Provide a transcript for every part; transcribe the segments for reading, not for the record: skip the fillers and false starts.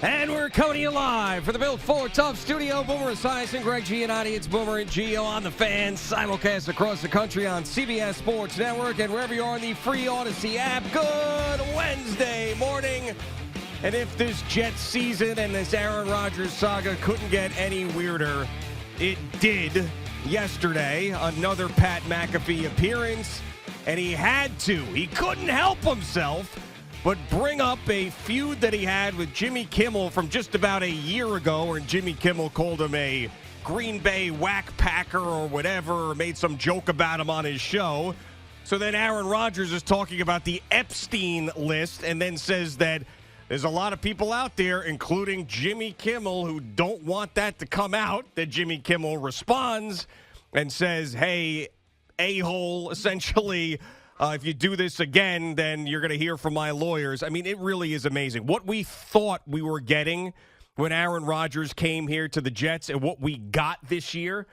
And we're coming to you live for the Built Ford Tough Studio. Boomer Esiason, Greg Giannotti. It's Boomer and Gio on the Fan. Simulcast across the country on CBS Sports Network and wherever you are on the free Odyssey app. Good Wednesday morning. And if this Jets season and this Aaron Rodgers saga couldn't get any weirder, it did yesterday. Another Pat McAfee appearance. And he had to. He couldn't help himself but bring up a feud that he had with Jimmy Kimmel from just about a year ago, where Jimmy Kimmel called him a Green Bay whack packer or whatever, or made some joke about him on his show. So then Aaron Rodgers is talking about the Epstein list and then says that there's a lot of people out there, including Jimmy Kimmel, who don't want that to come out. That Jimmy Kimmel responds and says, hey, a-hole, essentially, if you do this again, then you're going to hear from my lawyers. I mean, it really is amazing. What we thought we were getting when Aaron Rodgers came here to the Jets and what we got this year,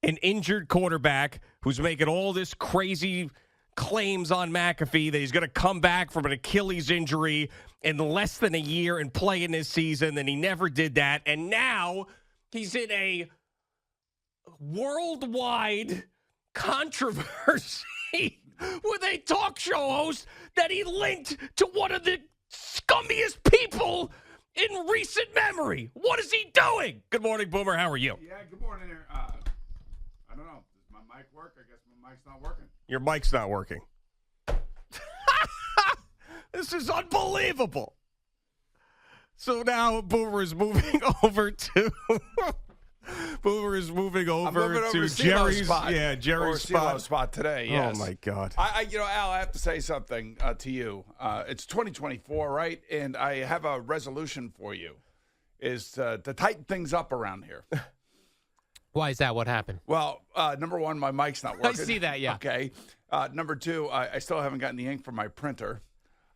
an injured quarterback who's making all this crazy claims on McAfee that he's going to come back from an Achilles injury in less than a year and play in this season, and he never did that. And now he's in a worldwide controversy with a talk show host that he linked to one of the scummiest people in recent memory. What is he doing? Good morning, Boomer. How are you? Yeah, good morning there. I don't know. Does my mic work? I guess my mic's not working. Your mic's not working. This is unbelievable. So now Boomer is moving over to... Boomer is moving over to Jerry's spot. Yeah, Jerry's spot today. Yes. Oh my God. Al, I have to say something to you. It's 2024, right? And I have a resolution for you: is to tighten things up around here. Why is that? What happened? Well, number one, my mic's not working. I see that. Yeah. Okay. Number two, I still haven't gotten the ink from my printer.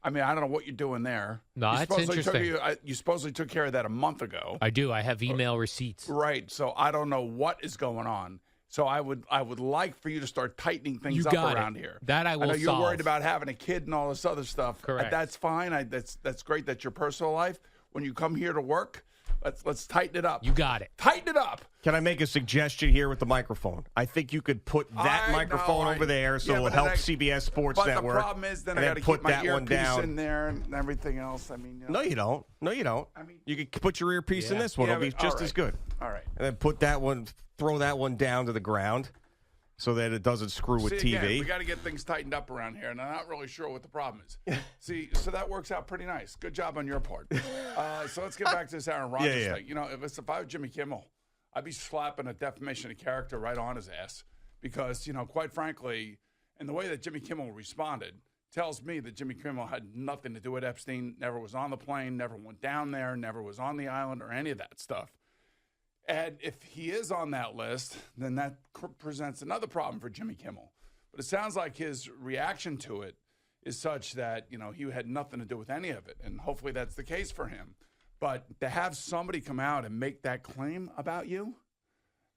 I mean, I don't know what you're doing there. No, that's interesting. You supposedly took care of that a month ago. I do. I have email receipts. Right. So I don't know what is going on. So I would like for you to start tightening things up around here. That I will know you're solve. worried about having a kid and all this other stuff. Correct. That's fine. That's great. That's your personal life. When you come here to work, let's tighten it up. You got it. Tighten it up. Can I make a suggestion here with the microphone? I think you could put that microphone over there so it'll help CBS Sports Network. But the problem is then I got to keep my earpiece in there and everything else. I mean, No, you don't. No, you don't. I mean, you could put your earpiece in this one. It'll be just as good. All right. And then throw that one down to the ground so that it doesn't screw with TV. Again, we got to get things tightened up around here, and I'm not really sure what the problem is. See, so that works out pretty nice. Good job on your part. So let's get back to this Aaron Rodgers thing. You know, if I was Jimmy Kimmel, I'd be slapping a defamation of character right on his ass because, you know, quite frankly, and the way that Jimmy Kimmel responded tells me that Jimmy Kimmel had nothing to do with Epstein, never was on the plane, never went down there, never was on the island or any of that stuff. And if he is on that list, then that presents another problem for Jimmy Kimmel. But it sounds like his reaction to it is such that, you know, he had nothing to do with any of it. And hopefully that's the case for him. But to have somebody come out and make that claim about you,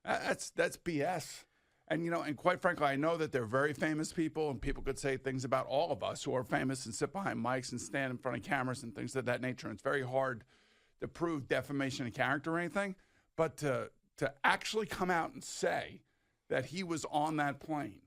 that's BS. And, you know, and quite frankly, I know that they're very famous people, and people could say things about all of us who are famous and sit behind mics and stand in front of cameras and things of that nature. And it's very hard to prove defamation of character or anything. But to actually come out and say that he was on that plane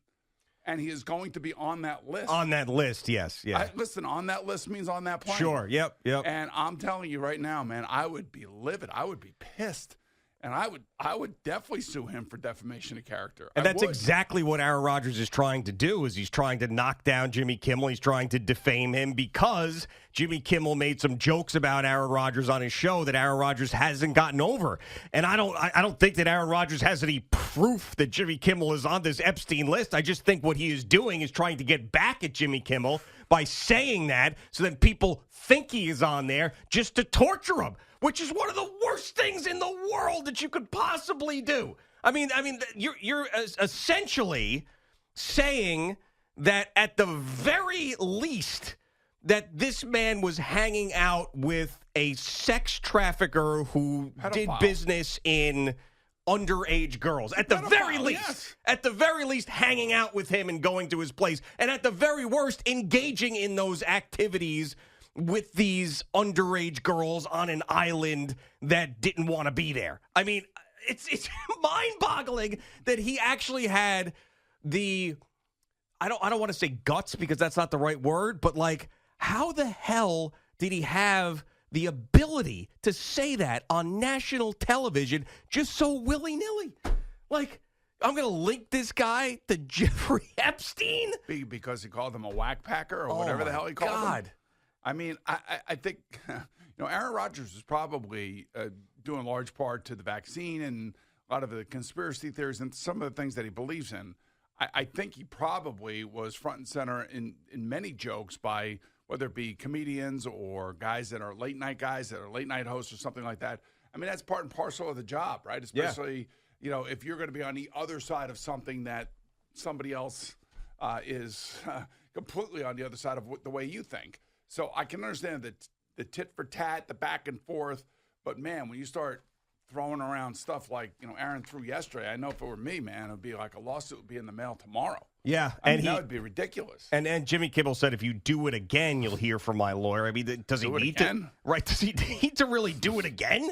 and he is going to be on that list. On that list, yes. Yeah. Listen, on that list means on that plane. Sure, yep. And I'm telling you right now, man, I would be livid. I would be pissed. And I would definitely sue him for defamation of character. And that's exactly what Aaron Rodgers is trying to do, is he's trying to knock down Jimmy Kimmel. He's trying to defame him because Jimmy Kimmel made some jokes about Aaron Rodgers on his show that Aaron Rodgers hasn't gotten over. And I don't think that Aaron Rodgers has any proof that Jimmy Kimmel is on this Epstein list. I just think what he is doing is trying to get back at Jimmy Kimmel by saying that so that people think he is on there just to torture him, which is one of the worst things in the world that you could possibly do. I mean, you're essentially saying that at the very least that this man was hanging out with a sex trafficker who did business in underage girls. At the very least. Yes. At the very least, hanging out with him and going to his place. And at the very worst, engaging in those activities with these underage girls on an island that didn't want to be there. I mean, it's mind-boggling that he actually had the I don't want to say guts because that's not the right word, but like how the hell did he have the ability to say that on national television just so willy-nilly? Like, I'm going to link this guy to Jeffrey Epstein? Because he called him a whack packer or whatever the hell he called him. I mean, I think, Aaron Rodgers was probably due in large part to the vaccine and a lot of the conspiracy theories and some of the things that he believes in. I think he probably was front and center in many jokes by whether it be comedians or guys that are late-night guys that are late-night hosts or something like that. I mean, that's part and parcel of the job, right? Especially, if you're going to be on the other side of something that somebody else is completely on the other side of the way you think. So I can understand the tit for tat, the back and forth. But, man, when you start throwing around stuff like, Aaron threw yesterday, I know if it were me, man, it would be like a lawsuit would be in the mail tomorrow. Yeah. That would be ridiculous. And Jimmy Kimmel said, if you do it again, you'll hear from my lawyer. I mean, does he need to? Right. Does he need to really do it again?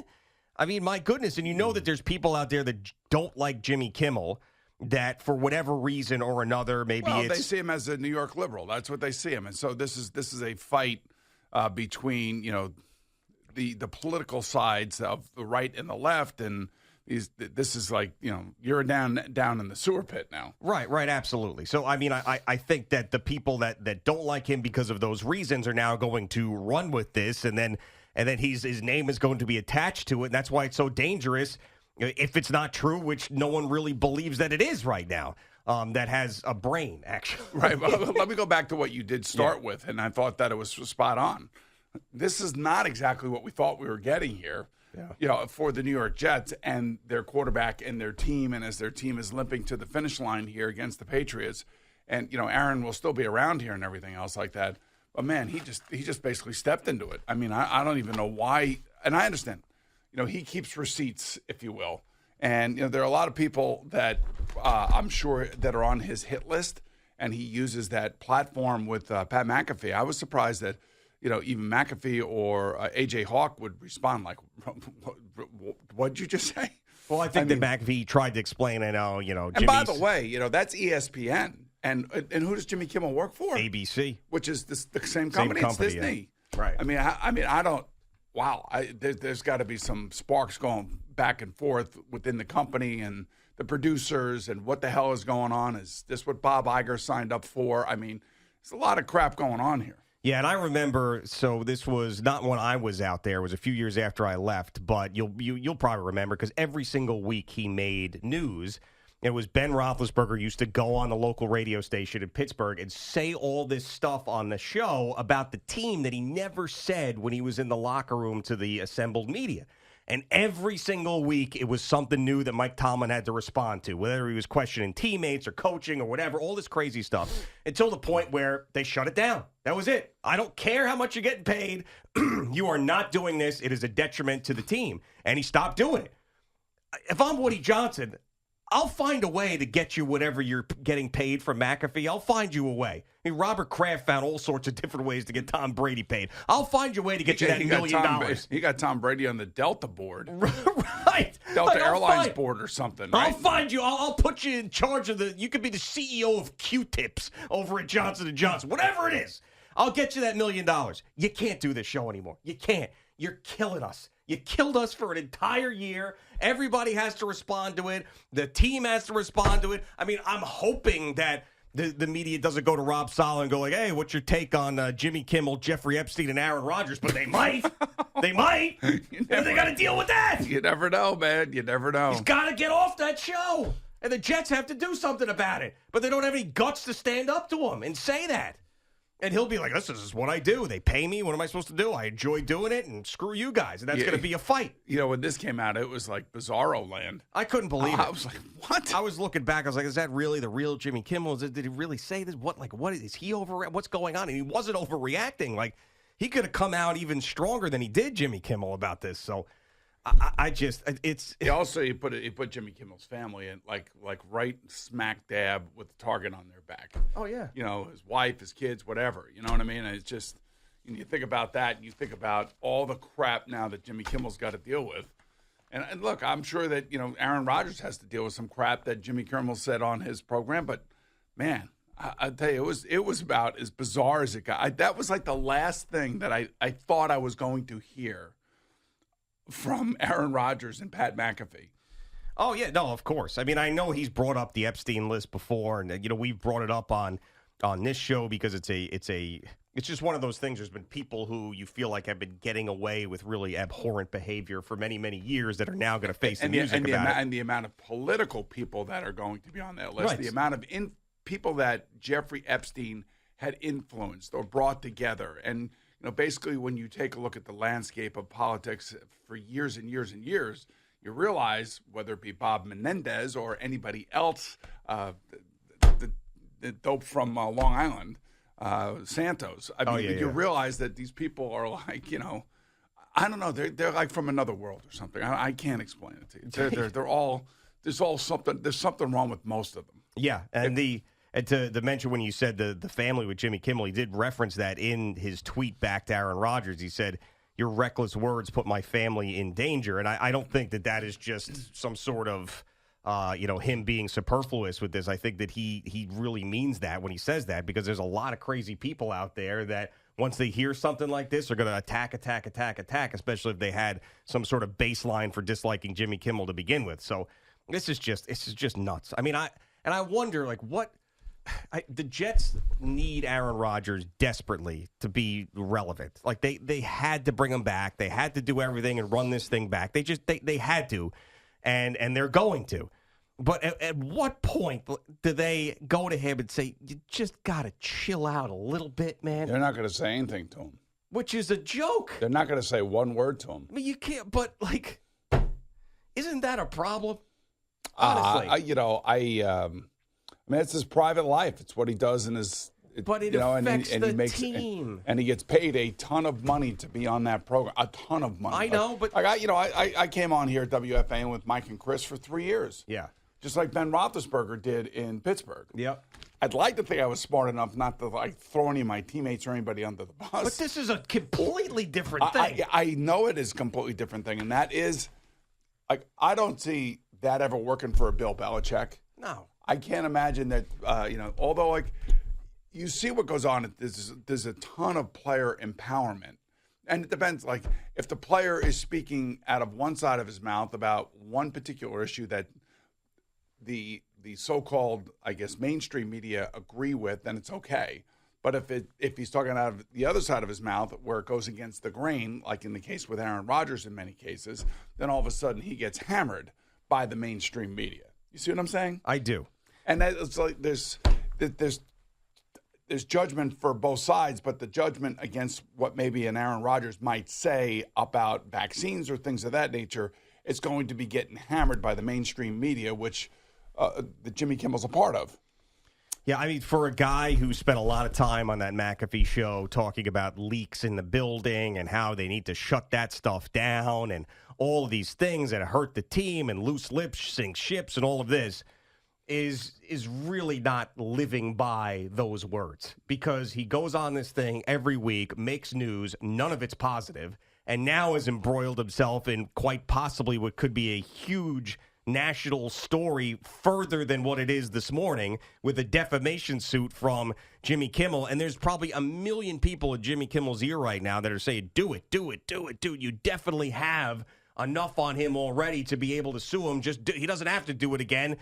I mean, my goodness. And that there's people out there that don't like Jimmy Kimmel that for whatever reason or another, maybe they see him as a New York liberal. That's what they see him. And so this is a fight between, the political sides of the right and the left, and this is like, you're down in the sewer pit now. Right, absolutely. So, I mean, I think that the people that don't like him because of those reasons are now going to run with this, and then his name is going to be attached to it, and that's why it's so dangerous if it's not true, which no one really believes that it is right now. That has a brain, actually. Right. Well, let me go back to what you did start with, and I thought that it was spot on. This is not exactly what we thought we were getting here, for the New York Jets and their quarterback and their team, and as their team is limping to the finish line here against the Patriots. And, Aaron will still be around here and everything else like that. But, man, he just basically stepped into it. I mean, I don't even know why. And I understand. He keeps receipts, if you will. And, there are a lot of people that I'm sure that are on his hit list, and he uses that platform with Pat McAfee. I was surprised that, even McAfee or A.J. Hawk would respond like, what'd you just say? Well, I think that McAfee tried to explain, and by the way, that's ESPN. And who does Jimmy Kimmel work for? ABC. Which is the same company. It's Disney. Yeah. Right. I mean, I don't. Wow. There's got to be some sparks going back and forth within the company and the producers and what the hell is going on. Is this what Bob Iger signed up for? I mean, there's a lot of crap going on here. Yeah, and I remember, so this was not when I was out there. It was a few years after I left, but you'll probably remember because every single week he made news. It was Ben Roethlisberger used to go on the local radio station in Pittsburgh and say all this stuff on the show about the team that he never said when he was in the locker room to the assembled media. And every single week, it was something new that Mike Tomlin had to respond to, whether he was questioning teammates or coaching or whatever, all this crazy stuff, until the point where they shut it down. That was it. I don't care how much you're getting paid. You are not doing this. It is a detriment to the team. And he stopped doing it. If I'm Woody Johnson, I'll find a way to get you whatever you're getting paid from McAfee. I'll find you a way. I mean, Robert Kraft found all sorts of different ways to get Tom Brady paid. I'll find you a way to get you that $1 million. He got Tom Brady on the Delta board. Right. Delta Airlines board or something, right? I'll find you. I'll put you in charge of you could be the CEO of Q-Tips over at Johnson & Johnson. Whatever it is. I'll get you that $1 million. You can't do this show anymore. You can't. You're killing us. You killed us for an entire year. Everybody has to respond to it. The team has to respond to it. I mean, I'm hoping that the media doesn't go to Rob Saleh and go like, hey, what's your take on Jimmy Kimmel, Jeffrey Epstein, and Aaron Rodgers? But they might. They might. They got to deal with that. You never know, man. You never know. He's got to get off that show. And the Jets have to do something about it. But they don't have any guts to stand up to him and say that. And he'll be like, this is what I do. They pay me. What am I supposed to do? I enjoy doing it, and screw you guys. And that's going to be a fight. When this came out, it was like bizarro land. I couldn't believe it. I was like, what? I was looking back. I was like, is that really the real Jimmy Kimmel? Did he really say this? What is he over? What's going on? And he wasn't overreacting. Like, he could have come out even stronger than he did, Jimmy Kimmel, about this. So He put Jimmy Kimmel's family in like right smack dab with the target on their back. Oh yeah. His wife, his kids, whatever. You know what I mean? And it's just, And you think about that, and you think about all the crap now that Jimmy Kimmel's got to deal with. And look, I'm sure that, Aaron Rodgers has to deal with some crap that Jimmy Kimmel said on his program. But, man, I tell you, it was about as bizarre as it got. That was like the last thing that I thought I was going to hear from Aaron Rodgers and Pat McAfee. Oh, yeah, no, of course. I mean, I know he's brought up the Epstein list before, and, we've brought it up on this show because it's just one of those things. There's been people who you feel like have been getting away with really abhorrent behavior for many, many years that are now going to face the music about it. And the amount of political people that are going to be on that list, right. The amount of people that Jeffrey Epstein had influenced or brought together. And, basically when you take a look at the landscape of politics for years and years and years, you realize whether it be Bob Menendez or anybody else, the dope from Long Island, Santos. I mean, you realize that these people are like, I don't know, they're like from another world or something. I can't explain it to you. They're all something. There's something wrong with most of them. Yeah, and to mention when you said the family with Jimmy Kimmel, he did reference that in his tweet back to Aaron Rodgers. He said, "Your reckless words put my family in danger," and I don't think that is just some sort of him being superfluous with this. I think that he really means that when he says that, because there's a lot of crazy people out there that once they hear something like this are going to attack, especially if they had some sort of baseline for disliking Jimmy Kimmel to begin with. So this is just nuts. I mean, I wonder, like, the Jets need Aaron Rodgers desperately to be relevant. Like, they had to bring him back. They had to do everything and run this thing back. They had to. And they're going to. But at what point do they go to him and say, you just got to chill out a little bit, man? They're not going to say anything to him. Which is a joke. They're not going to say one word to him. I mean, you can't, but, like, isn't that a problem? Honestly. I mean, it's his private life. It's what he does in his... But it affects the team. And he gets paid a ton of money to be on that program. A ton of money. I know, but... I came on here at WFAN with Mike and Chris for 3 years. Yeah. Just like Ben Roethlisberger did in Pittsburgh. Yep. I'd like to think I was smart enough not to throw any of my teammates or anybody under the bus. But this is a completely different thing. I know it is a completely different thing, and that is, I don't see that ever working for a Bill Belichick. No. I can't imagine that, although, you see what goes on. There's a ton of player empowerment. And it depends, if the player is speaking out of one side of his mouth about one particular issue that the so-called, mainstream media agree with, then it's okay. But if he's talking out of the other side of his mouth where it goes against the grain, like in the case with Aaron Rodgers in many cases, then all of a sudden he gets hammered by the mainstream media. You see what I'm saying? I do. And it's like there's judgment for both sides, but the judgment against what maybe an Aaron Rodgers might say about vaccines or things of that nature, it's going to be getting hammered by the mainstream media, which the Jimmy Kimmel's a part of. Yeah, I mean, for a guy who spent a lot of time on that McAfee show talking about leaks in the building and how they need to shut that stuff down and all of these things that hurt the team and loose lips sink ships and all of this, is really not living by those words, because he goes on this thing every week, makes news, none of it's positive, and now has embroiled himself in quite possibly what could be a huge national story further than what it is this morning with a defamation suit from Jimmy Kimmel. And there's probably a million people in Jimmy Kimmel's ear right now that are saying, do it, dude. You definitely have enough on him already to be able to sue him. He doesn't have to do it again.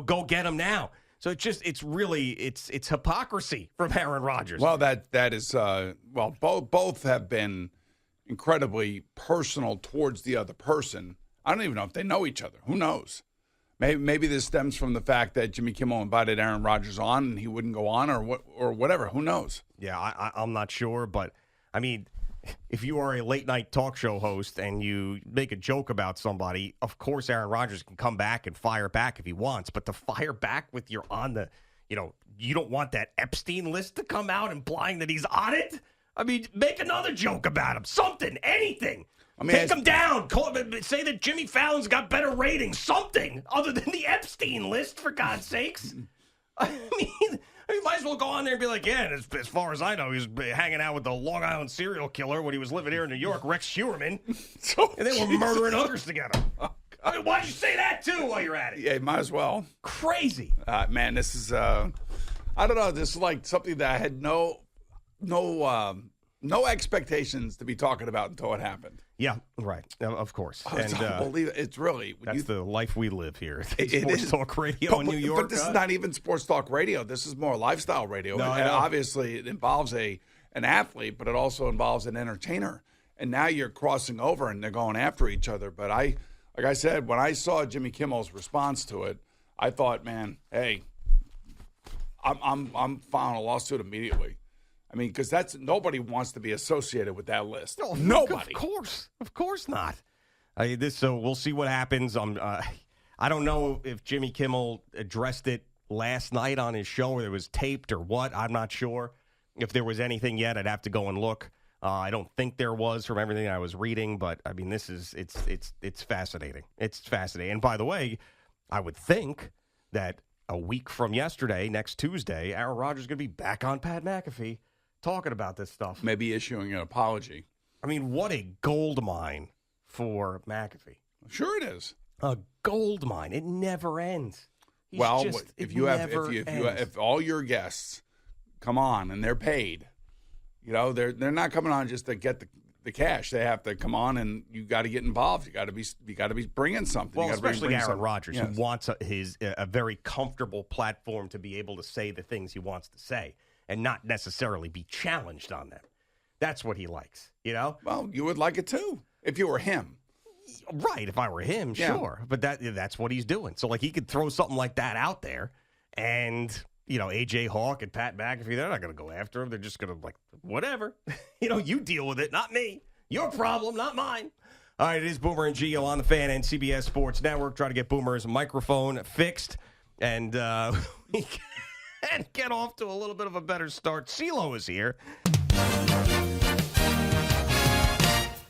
Go get him now. So it's really hypocrisy from Aaron Rodgers. Well, that is both have been incredibly personal towards the other person. I don't even know if they know each other. Who knows? Maybe this stems from the fact that Jimmy Kimmel invited Aaron Rodgers on and he wouldn't go on, or whatever. Who knows? Yeah, I'm not sure, but I mean, if you are a late night talk show host and you make a joke about somebody, of course Aaron Rodgers can come back and fire back if he wants, but to fire back with you're on the, you don't want that Epstein list to come out implying that he's on it? I mean, make another joke about him. Something, anything. Take him down. Say that Jimmy Fallon's got better ratings. Something other than the Epstein list, for God's sakes. I mean, You might as well go on there and be like, yeah, as far as I know, he was hanging out with the Long Island serial killer when he was living here in New York, Rex Schuerman, and they were murdering hookers together. I mean, why'd you say that, too, while you're at it? Yeah, might as well. Crazy. Man, this is, I don't know, this is like something that I had no expectations to be talking about until it happened. Yeah, right. Of course. It's unbelievable. It's really... That's the life we live here. It Sports is. talk radio in New York. But this is not even sports talk radio. This is more lifestyle radio. No, and obviously, it involves an athlete, but it also involves an entertainer. And now you're crossing over, and they're going after each other. But like I said, when I saw Jimmy Kimmel's response to it, I thought, man, hey, I'm filing a lawsuit immediately. I mean, because nobody wants to be associated with that list. No, nobody. Of course not. So we'll see what happens. I don't know if Jimmy Kimmel addressed it last night on his show, or it was taped or what. I'm not sure. If there was anything yet, I'd have to go and look. I don't think there was from everything I was reading, but I mean, it's fascinating. It's fascinating. And by the way, I would think that a week from yesterday, next Tuesday, Aaron Rodgers is going to be back on Pat McAfee talking about this stuff. Maybe issuing an apology. I mean, what a gold mine for McAfee. Sure it is. A gold mine. It never ends. If all your guests come on and they're paid, they're not coming on just to get the cash. They have to come on, and you got to get involved. You got to be bringing something. Well, especially Aaron Rodgers, yes, who wants a very comfortable platform to be able to say the things he wants to say and not necessarily be challenged on them. That's what he likes, Well, you would like it too if you were him. Right, if I were him, sure. But that's what he's doing. So, he could throw something like that out there, and, A.J. Hawk and Pat McAfee, they're not going to go after him. They're just going to, whatever. You deal with it, not me. Your problem, not mine. All right, it is Boomer and Gio on the Fan and CBS Sports Network. Try to get Boomer's microphone fixed, and we can get off to a little bit of a better start. CeeLo is here.